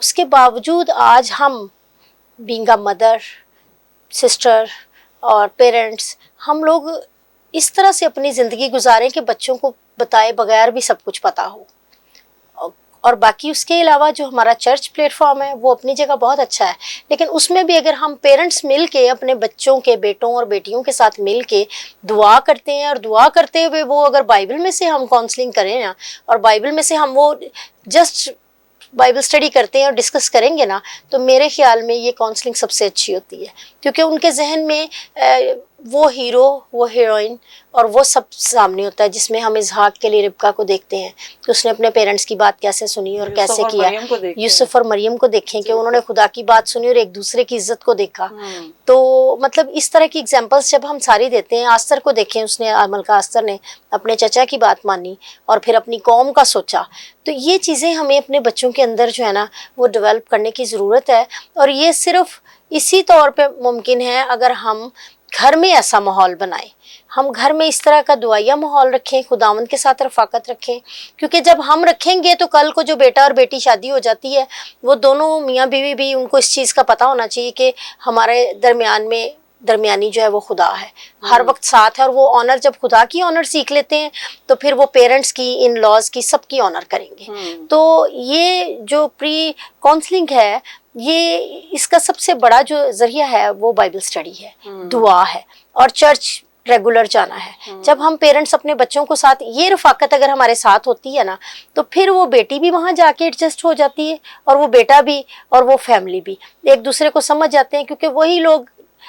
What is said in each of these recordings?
اس کے باوجود آج ہم بینگ اے مدر، سسٹر اور پیرنٹس، ہم لوگ اس طرح سے اپنی زندگی گزاریں کہ بچوں کو بتائے بغیر بھی سب کچھ پتہ ہو. اور باقی اس کے علاوہ جو ہمارا چرچ پلیٹ فارم ہے وہ اپنی جگہ بہت اچھا ہے، لیکن اس میں بھی اگر ہم پیرنٹس مل کے اپنے بچوں کے، بیٹوں اور بیٹیوں کے ساتھ مل کے دعا کرتے ہیں، اور دعا کرتے ہوئے وہ اگر بائبل میں سے ہم کاؤنسلنگ کریں نا، اور بائبل میں سے ہم وہ جسٹ بائبل اسٹڈی کرتے ہیں اور ڈسکس کریں گے نا، تو میرے خیال میں یہ کاؤنسلنگ سب سے اچھی ہوتی ہے، کیونکہ ان کے ذہن میں وہ ہیرو، وہ ہیروئن اور وہ سب سامنے ہوتا ہے، جس میں ہم اسحاق کے لیے ربکا کو دیکھتے ہیں کہ اس نے اپنے پیرنٹس کی بات کیسے سنی اور کیسے کیا. یوسف اور مریم کو دیکھیں کہ انہوں نے خدا کی بات سنی اور ایک دوسرے کی عزت کو دیکھا. تو مطلب اس طرح کی ایگزامپلس جب ہم ساری دیتے ہیں، آستر کو دیکھیں، اس نے ملکہ آستر نے اپنے چچا کی بات مانی اور پھر اپنی قوم کا سوچا. تو یہ چیزیں ہمیں اپنے بچوں کے اندر جو ہے نا وہ ڈیولپ کرنے کی ضرورت ہے، اور یہ صرف اسی طور پہ ممکن ہے اگر ہم گھر میں ایسا ماحول بنائیں، ہم گھر میں اس طرح کا دعائیا ماحول رکھیں، خداوند کے ساتھ رفاقت رکھیں. کیونکہ جب ہم رکھیں گے تو کل کو جو بیٹا اور بیٹی شادی ہو جاتی ہے، وہ دونوں میاں بیوی بھی ان کو اس چیز کا پتہ ہونا چاہیے کہ ہمارے درمیان میں درمیانی جو ہے وہ خدا ہے، ہر وقت ساتھ ہے. اور وہ آنر، جب خدا کی آنر سیکھ لیتے ہیں تو پھر وہ پیرنٹس کی، ان لاز کی، سب کی آنر کریں گے. تو یہ جو پری کاؤنسلنگ ہے، یہ اس کا سب سے بڑا جو ذریعہ ہے وہ بائبل اسٹڈی ہے، دعا ہے اور چرچ ریگولر جانا ہے. جب ہم پیرنٹس اپنے بچوں کو ساتھ، یہ رفاقت اگر ہمارے ساتھ ہوتی ہے نا، تو پھر وہ بیٹی بھی وہاں جا کے ایڈجسٹ ہو جاتی ہے، اور وہ بیٹا بھی اور وہ فیملی بھی ایک دوسرے کو سمجھ جاتے ہیں. کیونکہ وہی لوگ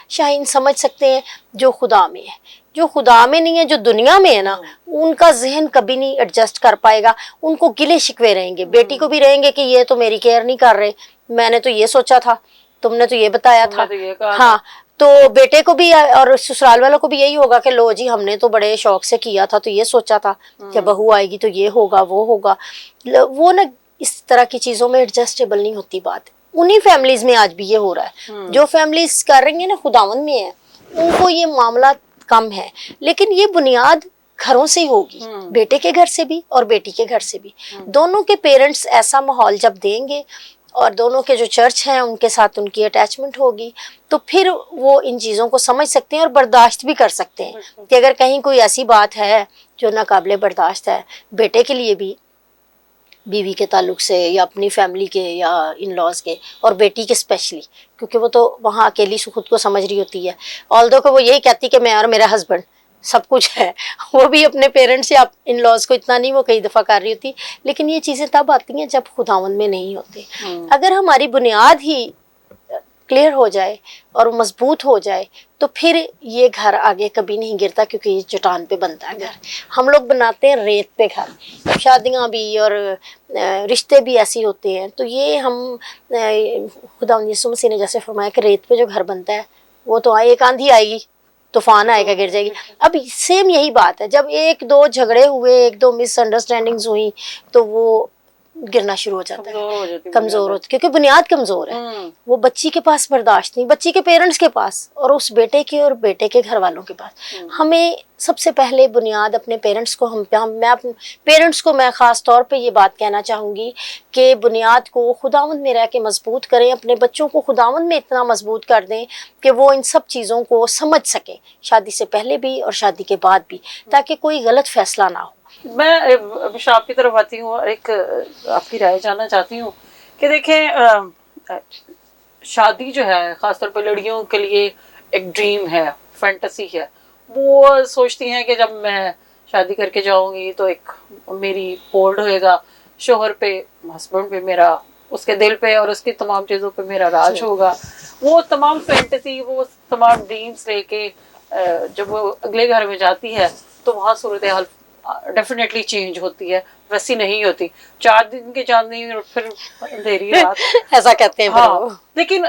شاہین سمجھ سکتے ہیں جو خدا میں ہے. جو خدا میں نہیں ہے، جو دنیا میں ہے نا، ان کا ذہن کبھی نہیں ایڈجسٹ کر پائے گا. ان کو گلے شکوے رہیں گے، بیٹی کو بھی رہیں گے کہ یہ تو میری کیئر نہیں کر رہے، میں نے تو یہ سوچا تھا، تم نے تو یہ بتایا تھا. ہاں، تو بیٹے کو بھی اور سسرال والوں کو بھی یہی ہوگا کہ لو جی ہم نے تو بڑے شوق سے کیا تھا، تو یہ سوچا تھا کہ بہو آئے گی تو یہ ہوگا وہ ہوگا. وہ نا اس طرح کی چیزوں میں ایڈجسٹیبل نہیں ہوتی بات. انہی فیملیز میں آج بھی یہ ہو رہا ہے. جو فیملیز کر رہی ہیں نا خداوند میں ہیں، ان کو یہ معاملات کم ہے، لیکن یہ بنیاد گھروں سے ہی ہوگی، بیٹے کے گھر سے بھی اور بیٹی کے گھر سے بھی. دونوں کے پیرنٹس ایسا ماحول جب دیں گے، اور دونوں کے جو چرچ ہیں ان کے ساتھ ان کی اٹیچمنٹ ہوگی، تو پھر وہ ان چیزوں کو سمجھ سکتے ہیں اور برداشت بھی کر سکتے ہیں کہ اگر کہیں کوئی ایسی بات ہے جو ناقابل برداشت ہے بیٹے کے لیے بھی، بیوی کے تعلق سے یا اپنی فیملی کے یا ان لاز کے، اور بیٹی کے اسپیشلی، کیونکہ وہ تو وہاں اکیلی خود کو سمجھ رہی ہوتی ہے. آلدو کہ وہ یہی کہتی کہ میں اور میرا ہسبینڈ سب کچھ ہے، وہ بھی اپنے پیرنٹس یا ان لاز کو اتنا نہیں وہ کئی دفعہ کر رہی ہوتی. لیکن یہ چیزیں تب آتی ہیں جب خداوند میں نہیں ہوتے. اگر ہماری بنیاد ہی کلیئر ہو جائے اور مضبوط ہو جائے تو پھر یہ گھر آگے کبھی نہیں گرتا، کیونکہ یہ چٹان پہ بنتا ہے گھر. ہم لوگ بناتے ہیں ریت پہ گھر، شادیاں بھی اور رشتے بھی ایسے ہوتے ہیں. تو یہ ہم خداوند یسوع مسیح نے جیسے فرمایا کہ ریت پہ جو گھر بنتا ہے وہ تو ایک آندھی آئے گی، طوفان آئے گا، گر جائے گی. اب سیم یہی بات ہے، جب ایک دو جھگڑے ہوئے، ایک دو مس انڈرسٹینڈنگز ہوئی، تو وہ گرنا شروع ہو جاتا ہے، کمزور ہوتا ہے، کیونکہ بنیاد کمزور ہے. وہ بچی کے پاس برداشت نہیں، بچی کے پیرنٹس کے پاس، اور اس بیٹے کے اور بیٹے کے گھر والوں کے پاس. ہمیں سب سے پہلے بنیاد اپنے پیرنٹس کو، میں اپنے پیرنٹس کو میں خاص طور پہ یہ بات کہنا چاہوں گی کہ بنیاد کو خداوند میں رہ کے مضبوط کریں. اپنے بچوں کو خداوند میں اتنا مضبوط کر دیں کہ وہ ان سب چیزوں کو سمجھ سکیں، شادی سے پہلے بھی اور شادی کے بعد بھی، تاکہ کوئی غلط فیصلہ نہ ہو. میں آپ کی طرف آتی ہوں اور ایک آپ کی رائے جاننا چاہتی ہوں کہ دیکھیں شادی جو ہے خاص طور پہ لڑکیوں کے لیے ایک ڈریم ہے، فینٹیسی ہے. وہ سوچتی ہیں کہ جب میں شادی کر کے جاؤں گی تو ایک میری ہولڈ ہوئے گا شوہر پہ، ہسبینڈ پہ، میرا اس کے دل پہ اور اس کی تمام چیزوں پہ میرا راج ہوگا. وہ تمام فینٹیسی، وہ تمام ڈریمز لے کے جب وہ اگلے گھر میں جاتی ہے تو وہاں صورتحال ڈیفینیٹلی چینج ہوتی ہے، ویسی نہیں ہوتی. 4 دن کی چاندنی پھر اندھیری رات، ایسا کہتے ہیں. ہاں، لیکن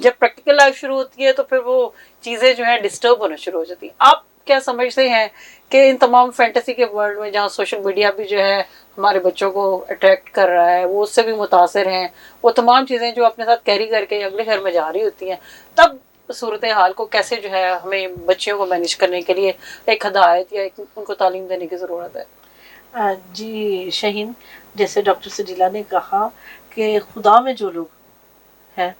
جب پریکٹیکل لائف شروع ہوتی ہے تو پھر وہ چیزیں جو ہیں ڈسٹرب ہونا شروع ہو جاتی ہیں. آپ کیا سمجھتے ہیں کہ ان تمام فینٹیسی کے ورلڈ میں جہاں سوشل میڈیا بھی جو ہے ہمارے بچوں کو اٹریکٹ کر رہا ہے، وہ اس سے بھی متاثر ہیں، وہ تمام چیزیں جو اپنے ساتھ کیری کر کے اگلے گھر میں جا رہی ہوتی ہیں، تب صورتحال کو کیسے جو ہے ہمیں بچیوں کو مینیج کرنے کے لیے ایک ہدایت یا ان کو تعلیم دینے کی ضرورت ہے؟ جی شہین، جیسے ڈاکٹر سجیلا نے کہا کہ خدا میں جو لوگ ہیں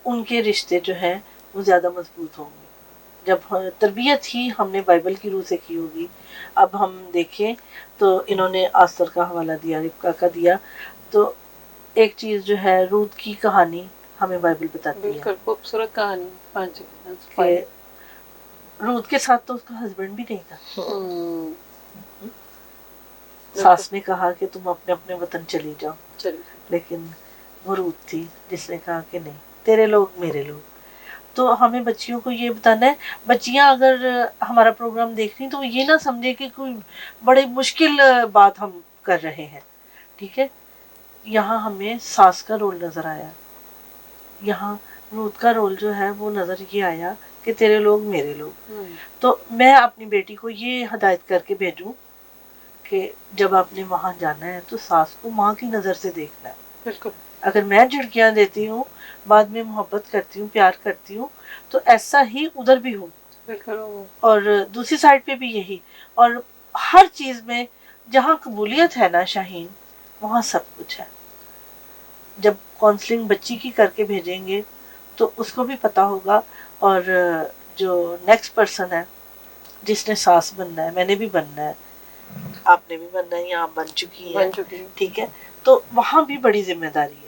ان کے رشتے جو ہیں وہ زیادہ مضبوط ہوں گے جب تربیت ہی ہم نے بائبل کی روح سے کی ہوگی. اب ہم دیکھیں تو انہوں نے آستر کا حوالہ دیا، ربکا کا دیا، تو ایک چیز جو ہے رود کی کہانی ہمیں بائبل بتاتی ہے. بالکل خوبصورت کہانی. ہاں جی. کہ رود کے ساتھ تو اس کا ہسبینڈ بھی نہیں تھا. ساس نے کہا کہ تم اپنے اپنے وطن چلی جاؤ، لیکن وہ رود تھی جس نے کہا کہ نہیں، تیرے لوگ میرے لوگ. تو ہمیں بچیوں کو یہ بتانا ہے، بچیاں اگر ہمارا پروگرام دیکھ رہی تو وہ یہ نہ سمجھے کہ کوئی بڑی مشکل بات ہم کر رہے ہیں. ٹھیک ہے، یہاں ہمیں ساس کا رول نظر آیا، یہاں رود کا رول جو ہے وہ نظر یہ آیا کہ تیرے لوگ میرے لوگ. تو میں اپنی بیٹی کو یہ ہدایت کر کے بھیجوں کہ جب آپ نے وہاں جانا ہے تو ساس کو ماں کی نظر سے دیکھنا ہے. بالکل. اگر میں جھڑکیاں دیتی ہوں، بعد میں محبت کرتی ہوں، پیار کرتی ہوں، تو ایسا ہی ادھر بھی ہوں. بالکل. اور دوسری سائڈ پہ بھی یہی. اور ہر چیز میں جہاں قبولیت ہے نا شاہین، وہاں سب کچھ ہے. جب کاؤنسلنگ بچی کی کر کے بھیجیں گے تو اس کو بھی پتا ہوگا، اور جو نیکسٹ پرسن ہے جس نے ساس بننا ہے، میں نے بھی بننا ہے، آپ نے بھی بننا ہے، یہاں بن چکی ہے. ٹھیک ہے، تو وہاں بھی بڑی ذمہ داری ہے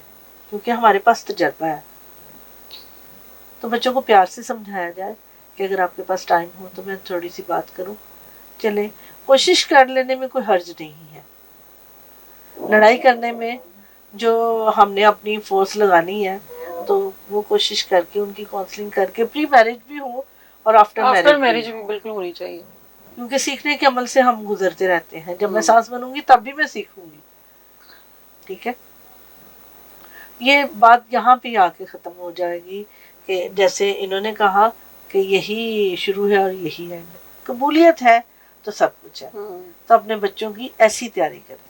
کیونکہ ہمارے پاس تجربہ ہے. تو بچوں کو پیار سے سمجھایا جائے کہ اگر آپ کے پاس ٹائم ہو تو میں تھوڑی سی بات کروں، چلے کوشش کر لینے میں کوئی حرج نہیں ہے. لڑائی کرنے میں جو ہم نے اپنی فورس لگانی ہے تو وہ کوشش کر کے ان کی کاؤنسلنگ کر کے، پری میرج بھی ہو اور آفٹر میرج بھی بالکل ہونی چاہیے، کیونکہ سیکھنے کے عمل سے ہم گزرتے رہتے ہیں. جب میں ساس بنوں گی تب بھی میں سیکھوں گی. ٹھیک ہے، یہ بات یہاں پہ آ کے ختم ہو جائے گی کہ جیسے انہوں نے کہا کہ یہی شروع ہے اور یہی ہے. قبولیت ہے تو سب کچھ ہے. تو اپنے بچوں کی ایسی تیاری کریں.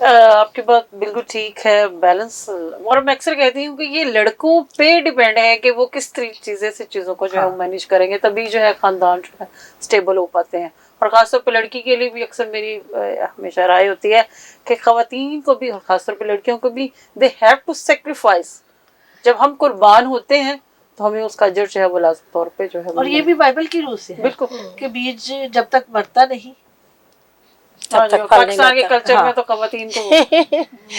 آپ کی بات بالکل ٹھیک ہے، بیلنس. اور میں اکثر کہتی ہوں کہ یہ لڑکوں پہ ڈیپینڈ ہے کہ وہ کس چیزوں کو جو ہے مینیج کریں گے، تبھی جو ہے خاندان جو ہے اسٹیبل ہو پاتے ہیں. اور خاص طور پہ لڑکی کے لیے بھی اکثر میری ہمیشہ رائے ہوتی ہے کہ خواتین کو بھی، اور خاص طور پہ لڑکیوں کو بھی، دے ہیو ٹو سیکریفائس. جب ہم قربان ہوتے ہیں تو ہمیں اس کا اجر جو ہے وہ لازم طور پہ جو ہے. اور یہ بھی بائبل کی روح سے ہے. بالکل، کہ بیج جب تک مرتا نہیں. پاکستان کے کلچر میں تو خواتین کو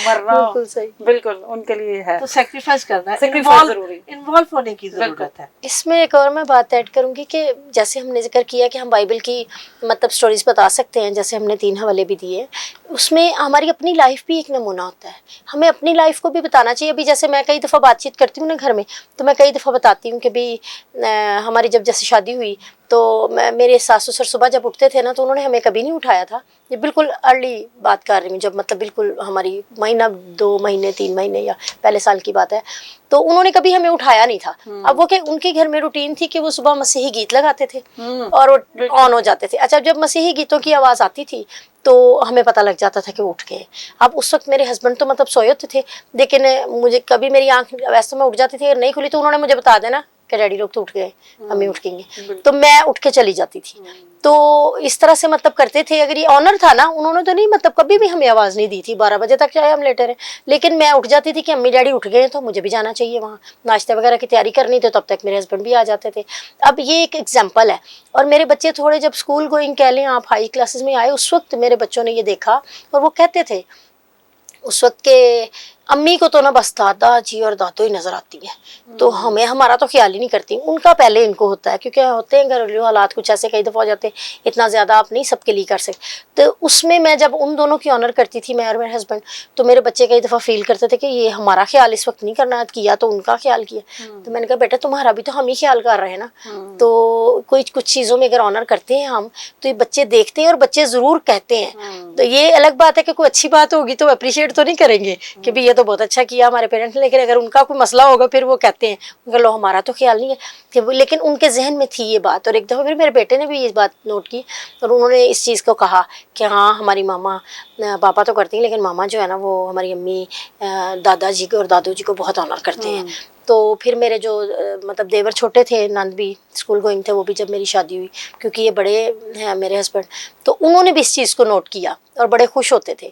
مرنا بالکل ان کے لیے ہے، تو سیکریفائس کرنا ہے، انوالو ہونے کی ضرورت ہے. اس میں ایک اور میں بات ایڈ کروں گی کہ جیسے ہم نے ذکر کیا کہ ہم بائبل کی مطلب سٹوریز بتا سکتے ہیں، جیسے ہم نے 3 حوالے بھی دیے، اس میں ہماری اپنی لائف بھی ایک نمونہ ہوتا ہے. ہمیں اپنی لائف کو بھی بتانا چاہیے. ابھی جیسے میں کئی دفعہ بات چیت کرتی ہوں نا گھر میں، تو میں کئی دفعہ بتاتی ہوں کہ بھی ہماری جب جیسے شادی ہوئی تو میرے ساس سسر صبح جب اٹھتے تھے نا تو انہوں نے ہمیں کبھی نہیں اٹھایا تھا. یہ بالکل ارلی بات کر رہی ہوں، جب مطلب بالکل ہماری مہینہ 2 مہینے 3 مہینے یا پہلے سال کی بات ہے، تو انہوں نے کبھی ہمیں اٹھایا نہیں تھا. اب وہ کہ ان کے گھر میں روٹین تھی کہ وہ صبح مسیحی گیت لگاتے تھے اور وہ آن ہو جاتے تھے. اچھا، جب مسیحی گیتوں کی آواز آتی تھی تو ہمیں پتہ لگ جاتا تھا کہ وہ اٹھ گئے. اب اس وقت میرے ہسبینڈ تو مطلب سوئے ہوتے تھے، لیکن مجھے کبھی میری آنکھ ویسے میں اٹھ جاتی تھی، اگر نہیں کھلی تو انہوں نے مجھے بتا دینا کہ ڈیڈی لوگ تو اٹھ گئے، امی اٹھ گئی ہیں، تو میں اٹھ کے چلی جاتی تھی. تو اس طرح سے مطلب کرتے تھے. اگر یہ آنر تھا نا، انہوں نے تو نہیں مطلب کبھی بھی ہمیں آواز نہیں دی تھی 12 بجے تک چاہے ہم لیٹے رہے، لیکن میں اٹھ جاتی تھی کہ امی ڈیڈی اٹھ گئے تو مجھے بھی جانا چاہیے وہاں ناشتے وغیرہ کی تیاری کرنی تھی. تب تک میرے ہسبینڈ بھی آ جاتے تھے. اب یہ ایک ایگزامپل ہے. اور میرے بچے تھوڑے جب اسکول گوئنگ کہہ لیں آپ، ہائی کلاسز میں آئے، اس وقت میرے بچوں نے یہ دیکھا اور وہ کہتے تھے اس وقت کہ امی کو تو نا بس دادا جی اور دادو ہی نظر آتی ہیں، تو ہمیں ہمارا تو خیال ہی نہیں کرتی. ان کا پہلے ان کو ہوتا ہے کیونکہ ہوتے ہیں گھریلو حالات کچھ ایسے، کئی دفعہ ہو جاتے ہیں اتنا زیادہ آپ نہیں سب کے لیے کر سکتے. تو اس میں جب ان دونوں کی آنر کرتی تھی، میں اور میرے ہسبینڈ، تو میرے بچے کئی دفعہ فیل کرتے تھے کہ یہ ہمارا خیال اس وقت نہیں کرنا کیا تو ان کا خیال کیا. تو میں نے کہا بیٹا تمہارا بھی تو ہم ہی خیال کر رہے ہیں نا. تو کچھ چیزوں میں اگر آنر کرتے ہیں ہم تو یہ بچے دیکھتے ہیں اور بچے ضرور کہتے ہیں. تو یہ الگ بات ہے کہ کوئی اچھی بات ہوگی تو اپریشیٹ تو نہیں کریں گے کہ بھی یہ تو بہت اچھا کیا ہمارے پیرنٹس نے، لیکن اگر ان کا کوئی مسئلہ ہوگا پھر وہ کہتے ہیں لو ہمارا تو خیال نہیں ہے. لیکن ان کے ذہن میں تھی یہ بات. اور ایک دفعہ پھر میرے بیٹے نے بھی یہ بات نوٹ کی اور انہوں نے اس چیز کو کہا کہ ہاں ہماری ماما، پاپا تو کرتی ہیں لیکن ماما جو ہے نا وہ ہماری امی دادا جی کو اور دادو جی کو بہت آنر کرتے ہیں. تو پھر میرے جو مطلب دیور چھوٹے تھے، نند بھی اسکول گوئنگ تھے، وہ بھی جب میری شادی ہوئی، کیونکہ یہ بڑے ہیں میرے ہسبینڈ، تو انہوں نے بھی اس چیز کو نوٹ کیا اور بڑے خوش ہوتے تھے.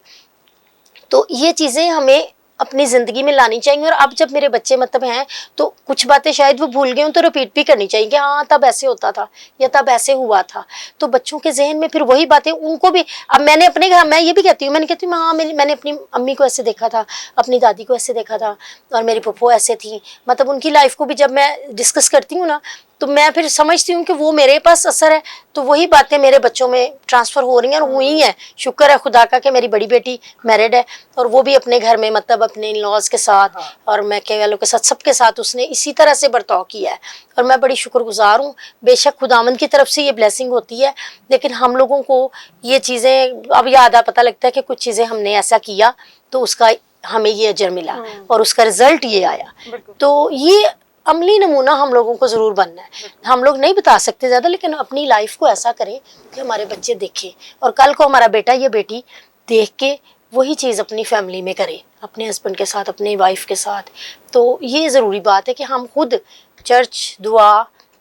تو یہ چیزیں ہمیں اپنی زندگی میں لانی چاہیے. اور اب جب میرے بچے مطلب ہیں تو کچھ باتیں شاید وہ بھول گئے ہوں تو ریپیٹ بھی کرنی چاہیے کہ ہاں تب ایسے ہوتا تھا یا تب ایسے ہوا تھا. تو بچوں کے ذہن میں پھر وہی باتیں ان کو بھی. اب میں نے اپنے گھر میں یہ بھی کہتی ہوں ہاں میں نے اپنی امی کو ایسے دیکھا تھا, اپنی دادی کو ایسے دیکھا تھا, اور میری پھپھو ایسے تھی. مطلب ان کی لائف کو بھی جب میں ڈسکس کرتی ہوں نا تو میں پھر سمجھتی ہوں کہ وہ میرے پاس اثر ہے تو وہی باتیں میرے بچوں میں ٹرانسفر ہو رہی ہیں اور ہوئی ہیں. شکر ہے خدا کا کہ میری بڑی بیٹی میرڈ ہے اور وہ بھی اپنے گھر میں مطلب اپنے ان لاز کے ساتھ اور میکے والوں کے ساتھ سب کے ساتھ اس نے اسی طرح سے برتاؤ کیا ہے اور میں بڑی شکر گزار ہوں. بے شک خداوند کی طرف سے یہ بلیسنگ ہوتی ہے, لیکن ہم لوگوں کو یہ چیزیں اب یاد پتہ لگتا ہے کہ کچھ چیزیں ہم نے ایسا کیا تو اس کا ہمیں یہ اجر ملا اور اس کا رزلٹ یہ آیا. تو یہ عملی نمونہ ہم لوگوں کو ضرور بننا ہے. ہم لوگ نہیں بتا سکتے زیادہ, لیکن اپنی لائف کو ایسا کریں کہ ہمارے بچے دیکھیں اور کل کو ہمارا بیٹا یا بیٹی دیکھ کے وہی چیز اپنی فیملی میں کرے, اپنے ہسبینڈ کے ساتھ, اپنی وائف کے ساتھ. تو یہ ضروری بات ہے کہ ہم خود چرچ, دعا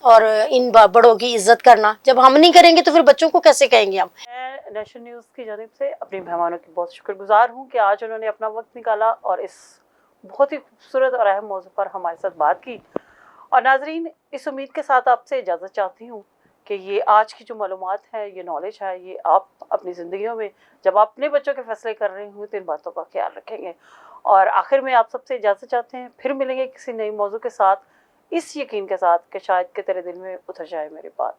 اور ان بڑوں کی عزت کرنا جب ہم نہیں کریں گے تو پھر بچوں کو کیسے کہیں گے ہم. میں نیشنل نیوز کی جانب سے اپنے مہمانوں کی بہت شکر گزار ہوں کہ آج انہوں نے اپنا وقت نکالا اور اس بہت ہی خوبصورت اور اہم موضوع پر ہمارے ساتھ بات کی. اور ناظرین, اس امید کے ساتھ آپ سے اجازت چاہتی ہوں کہ یہ آج کی جو معلومات ہے, یہ نالج ہے, یہ آپ اپنی زندگیوں میں جب آپ اپنے بچوں کے فیصلے کر رہے ہوں تو ان باتوں کا خیال رکھیں گے. اور آخر میں آپ سب سے اجازت چاہتے ہیں, پھر ملیں گے کسی نئی موضوع کے ساتھ, اس یقین کے ساتھ کہ شاید کہ تیرے دل میں اتر جائے میری بات.